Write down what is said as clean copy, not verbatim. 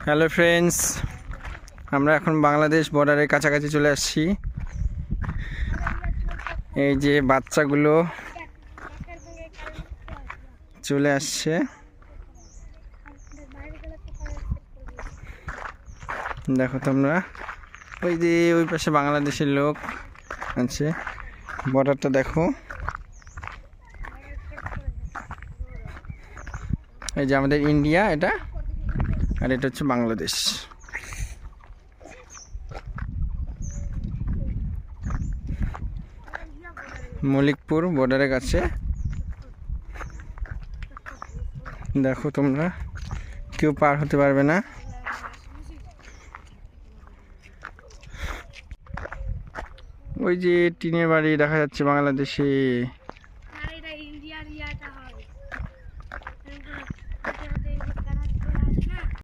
Hello friends, আমরা এখন বাংলাদেশ বর্ডারের কাছাকাছি চলে আসছি। এই যে বাচ্চাগুলো চলে আসছে, দেখো তোমরা। ওই যে ওই পাশে বাংলাদেশের লোক আছে, বর্ডারটা দেখো। এই যে আমাদের ইন্ডিয়া এটা, আর এটা হচ্ছে বাংলাদেশ। মলিকপুর বর্ডারের কাছে দেখো তোমরা, কেউ পার হতে পারবে না। ওই যে টিনের বাড়ি দেখা যাচ্ছে বাংলাদেশে।